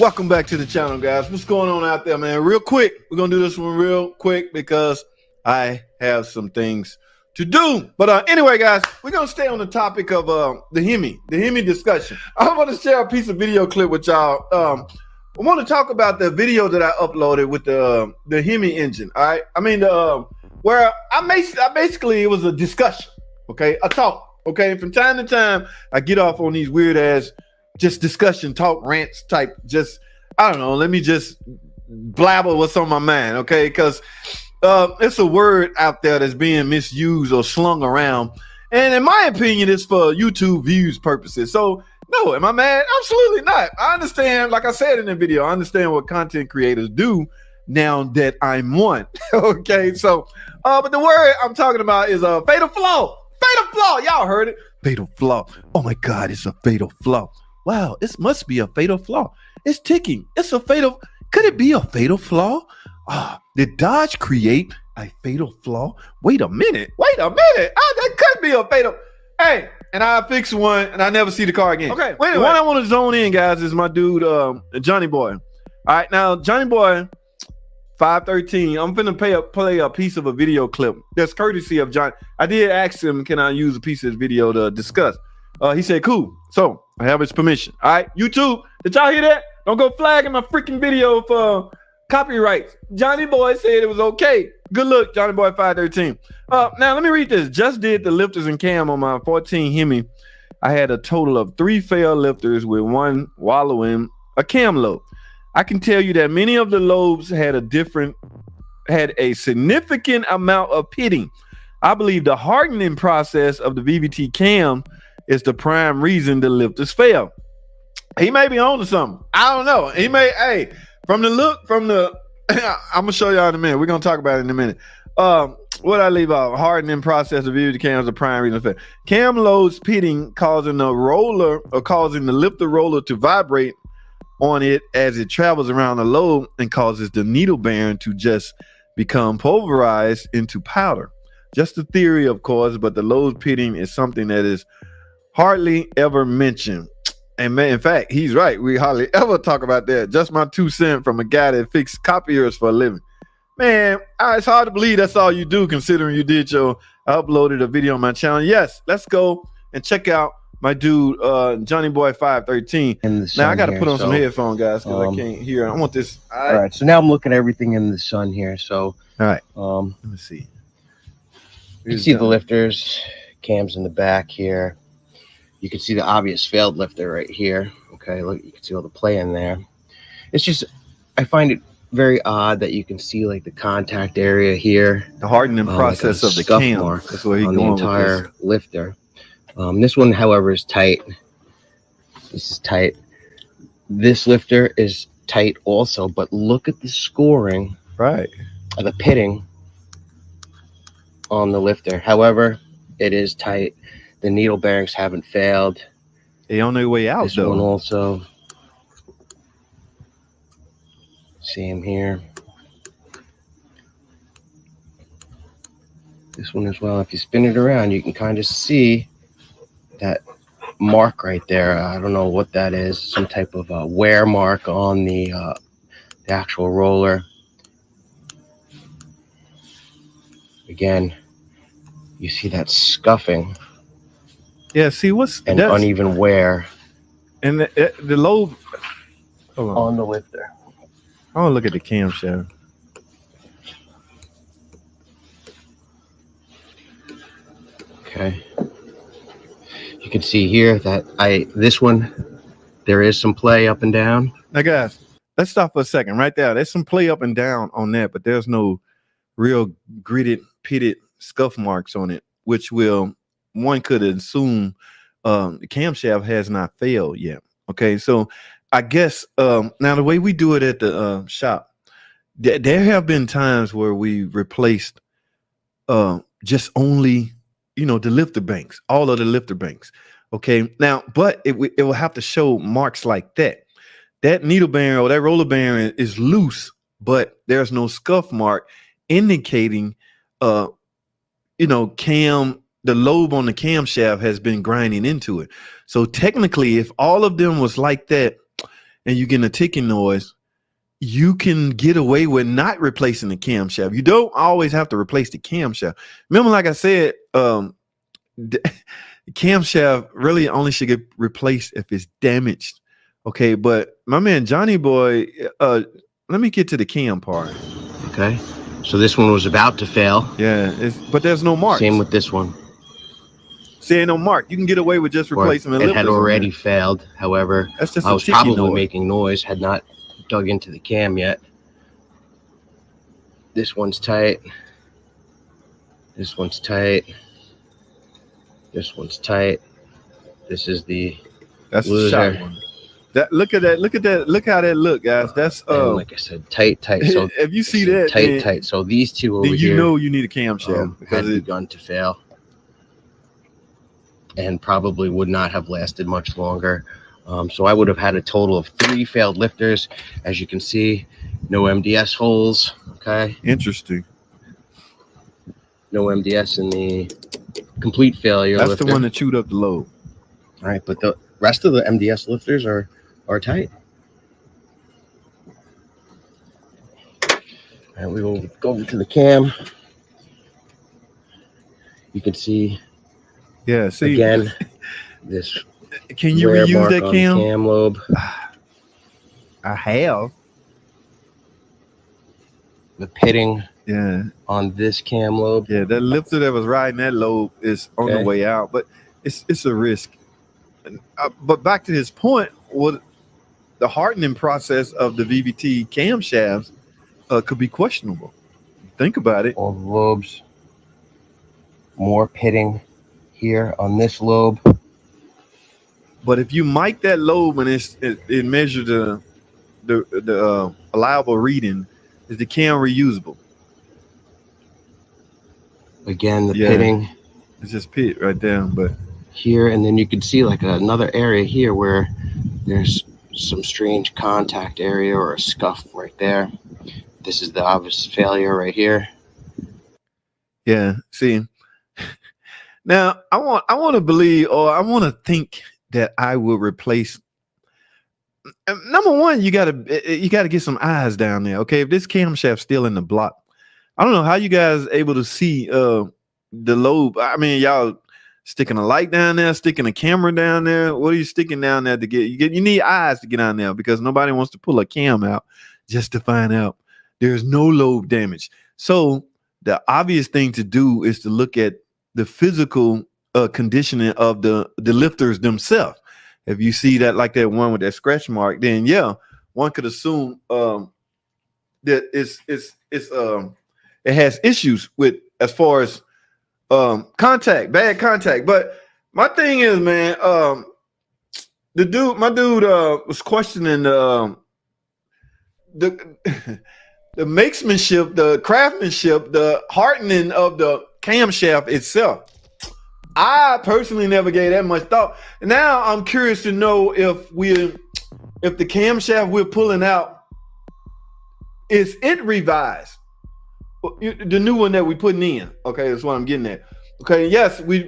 Welcome back to the channel, guys. What's going on out there, man? Real quick, we're gonna do this one real quick because I have some things to do. But anyway, guys, we're gonna stay on the topic of the Hemi discussion. I want to share a piece of video clip with y'all. I want to talk about the video that I uploaded with the Hemi engine. All right, I mean where I basically, it was a discussion. Okay, a talk. Okay, from time to time I get off on these weird ass just discussion talk rants type, just I don't know, let me just blabber what's on my mind. Okay, because it's a word out there that's being misused or slung around, and in my opinion it's for YouTube views purposes. So no, am I mad? Absolutely not. I understand, like I said in the video, I understand what content creators do now that I'm one. Okay, so but the word I'm talking about is a fatal flaw. Fatal flaw. Y'all heard it. Fatal flaw. Oh my God, it's a fatal flaw. Wow, this must be a fatal flaw. It's ticking. It's a fatal. Could it be a fatal flaw? Did Dodge create a fatal flaw? Wait a minute. That could be a fatal. Hey, and I fix one and I never see the car again. Okay, wait. The one I want to zone in, guys, is my dude, Johnny Boy. All right, now Johnny Boy 513. I'm finna play a piece of a video clip that's courtesy of John. I did ask him, can I use a piece of his video to discuss? He said, cool. So I have his permission. All right, YouTube, did y'all hear that? Don't go flagging my freaking video for copyrights. Johnny Boy said it was okay. Good look, Johnny Boy 513. Now let me read this. Just did the lifters and cam on my 14 Hemi. I had a total of 3 failed lifters with one wallowing a cam lobe. I can tell you that many of the lobes had a significant amount of pitting. I believe the hardening process of the VVT cam is the prime reason the lifters fail. He may be on to something. I don't know. He may, hey, I'm gonna show y'all in a minute. We're gonna talk about it in a minute. What I leave out, hardening process of VVT cam is the prime reason for fail. Cam loads pitting causing the lifter roller to vibrate on it as it travels around the lobe and causes the needle bearing to just become pulverized into powder. Just a theory, of course, but the load pitting is something that is hardly ever mentioned. And man, in fact, he's right. We hardly ever talk about that. Just my 2 cents from a guy that fixed copiers for a living. Man, it's hard to believe that's all you do, considering you did I uploaded a video on my channel. Yes, let's go and check out my dude, Johnny Boy 513. Now I got to put on some headphones, guys, because I can't hear. I want this. All right, so now I'm looking at everything in the sun here. So, all right, let me see. You can see the lifters, cams in the back here. You can see the obvious failed lifter right here. Okay, look, you can see all the play in there. It's just, I find it very odd that you can see like the contact area here, the hardening process of the cam. That's where he's going. The entire lifter. This one, however, is tight. This is tight. This lifter is tight also, but look at the scoring, right, of the pitting on the lifter. However, it is tight. The needle bearings haven't failed. They on their way out. This one also. See him here. This one as well. If you spin it around, you can kind of see that mark right there. I don't know what that is. Some type of wear mark on the actual roller. Again, you see that scuffing. Yeah, see what's and uneven wear. And the lobe on the lifter. I want to look at the camshaft. Okay. You can see here that this one, there is some play up and down. Now guys, let's stop for a second right there. There's some play up and down on that, but there's no real gritted, pitted scuff marks on it, which one could assume the camshaft has not failed yet. Okay, so I guess now the way we do it at the shop, there have been times where we replaced just only, the lifter banks, all of the lifter banks. Okay, now, but it will have to show marks like that. That needle bearing or that roller bearing is loose, but there's no scuff mark indicating, the lobe on the camshaft has been grinding into it. So technically, if all of them was like that, and you're getting a ticking noise, you can get away with not replacing the camshaft. You don't always have to replace the camshaft. Remember, like I said, the camshaft really only should get replaced if it's damaged. Okay, but my man Johnny boy, let me get to the cam part. Okay, so this one was about to fail. Yeah, but there's no mark. Same with this one. See, ain't no mark. You can get away with just replacing the lifters. It had already failed. However, that's just I was probably making noise, had not dug into the cam yet. This one's tight. This one's tight. This one's tight. This is that's loser. The shot one. Look at that. Look how that look, guys. That's and like I said, tight. So if you see that, tight. So these two over then here, you know you need a camshaft because had begun to fail, and probably would not have lasted much longer. So I would have had a total of 3 failed lifters. As you can see, no MDS holes. Okay. Interesting. No MDS in the complete failure. That's lifter. the one that chewed up the lobe. All right, but the rest of the MDS lifters are tight. And we will go over to the cam. You can see. Yeah. See again this. Can you reuse that cam lobe? I have. The pitting. Yeah. On this cam lobe. Yeah, that lifter that was riding that lobe is on the way out, but it's a risk. But back to his point, what the hardening process of the VVT camshafts could be questionable. Think about it. All the lobes. More pitting here on this lobe. But if you mic that lobe and it measures the allowable reading, is the cam reusable? Again, the pitting. It's just pit right there, but here, and then you can see like another area here where there's some strange contact area or a scuff right there. This is the obvious failure right here. Yeah, see. Now I want to believe, or I want to think that I will replace. Number one, you gotta get some eyes down there. Okay, if this camshaft's still in the block, I don't know how you guys able to see the lobe. I mean, y'all sticking a light down there, sticking a camera down there. What are you sticking down there to get? You need eyes to get down there because nobody wants to pull a cam out just to find out there's no lobe damage. So the obvious thing to do is to look at the physical conditioning of the lifters themselves. If you see that, like that one with that scratch mark, then yeah, one could assume that it has issues with as far as contact, bad contact. But my thing is, man, my dude was questioning the makesmanship, the craftsmanship, the hardening of the camshaft itself. I personally never gave that much thought. Now I'm curious to know if the camshaft we're pulling out, is it revised? The new one that we putting in. Okay, that's what I'm getting at. Okay, yes, we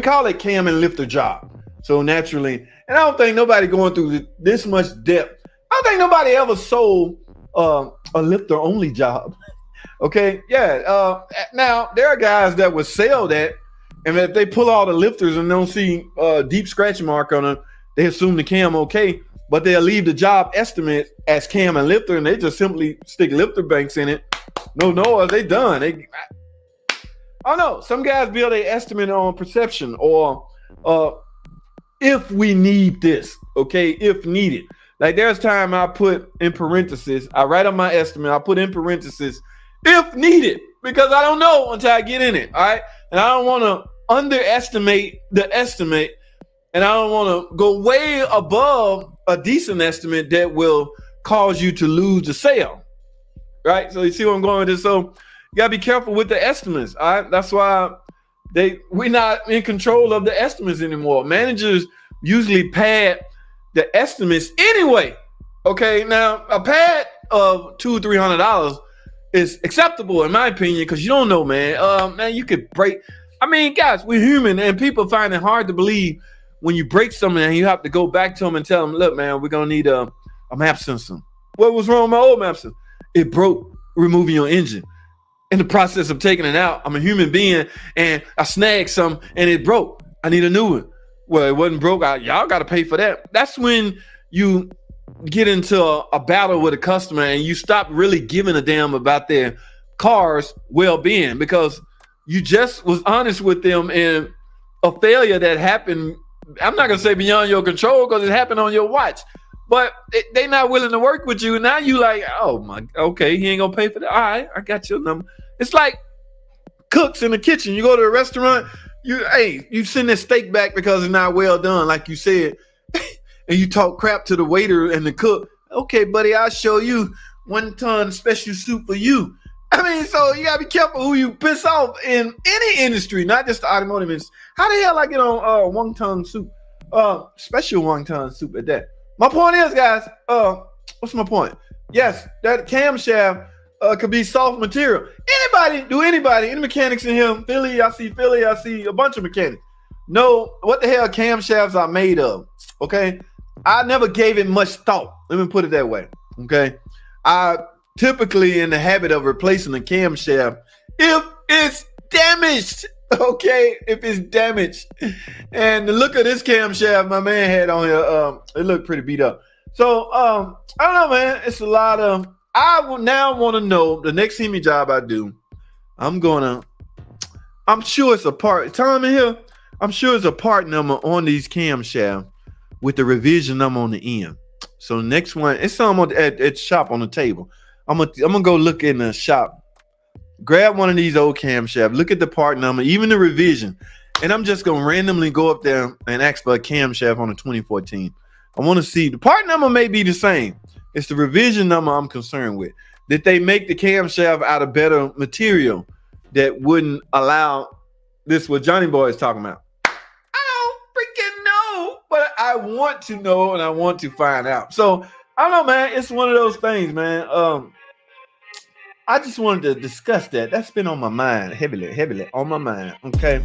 call it cam and lifter job. So naturally, and I don't think nobody going through this much depth. I don't think nobody ever sold a lifter only job. Okay, yeah. Now there are guys that would sell that. And if they pull all the lifters and don't see deep scratch mark on them, they assume the cam okay, but they'll leave the job estimate as cam and lifter, and they just simply stick lifter banks in it. No, they done. I don't know. Some guys build an estimate on perception or if we need this, okay, if needed. Like there's time I put in parentheses, I write on my estimate, I put in parentheses, if needed, because I don't know until I get in it, all right? And I don't want to underestimate the estimate, and I don't want to go way above a decent estimate that will cause you to lose the sale, right? So you see where I'm going with this? So you gotta be careful with the estimates, all right? That's why we're not in control of the estimates anymore. Managers usually pad the estimates anyway. Okay, now a pad of $200-300 is acceptable in my opinion, because you don't know, man. Man, you could break. I mean, guys, we're human, and people find it hard to believe when you break something and you have to go back to them and tell them, look, man, we're gonna need a map sensor. What was wrong with my old map sensor? It broke removing your engine. In the process of taking it out, I'm a human being, and I snagged some, and it broke. I need a new one. Well, it wasn't broke. Y'all got to pay for that. That's when you get into a battle with a customer, and you stop really giving a damn about their car's well-being, because you just was honest with them, and a failure that happened, I'm not going to say beyond your control, because it happened on your watch. But they not willing to work with you. Now you like, oh my, okay, he ain't gonna pay for that. All right, I got your number. It's like cooks in the kitchen. You go to a restaurant, you send that steak back because it's not well done, like you said, and you talk crap to the waiter and the cook. Okay, buddy, I'll show you 1 ton special soup for you. I mean, so you gotta be careful who you piss off in any industry, not just the automotive industry. How the hell I get on 1 ton soup, special 1 ton soup at that? My point is, guys, what's my point? Yes, that camshaft could be soft material. Any mechanics in here? Philly, I see a bunch of mechanics. Know what the hell camshafts are made of, okay? I never gave it much thought. Let me put it that way, okay? I typically in the habit of replacing the camshaft if it's damaged. Okay, if it's damaged. And the look of this camshaft my man had on here, it looked pretty beat up. So I don't know, man. It's a lot of, I will now want to know the next Hemi job I do. I'm sure it's a part, Tom in here, I'm sure it's a part number on these camshafts with the revision number on the end. So the next one, it's something at shop on the table. I'm gonna go look in the shop. Grab one of these old camshafts, look at the part number, even the revision, and I'm just going to randomly go up there and ask for a camshaft on a 2014. I want to see, the part number may be the same. It's the revision number I'm concerned with. Did they make the camshaft out of better material that wouldn't allow this, what Johnny Boy is talking about? I don't freaking know, but I want to know and I want to find out. So, I don't know, man. It's one of those things, man. I just wanted to discuss that. That's been on my mind, heavily on my mind. Okay.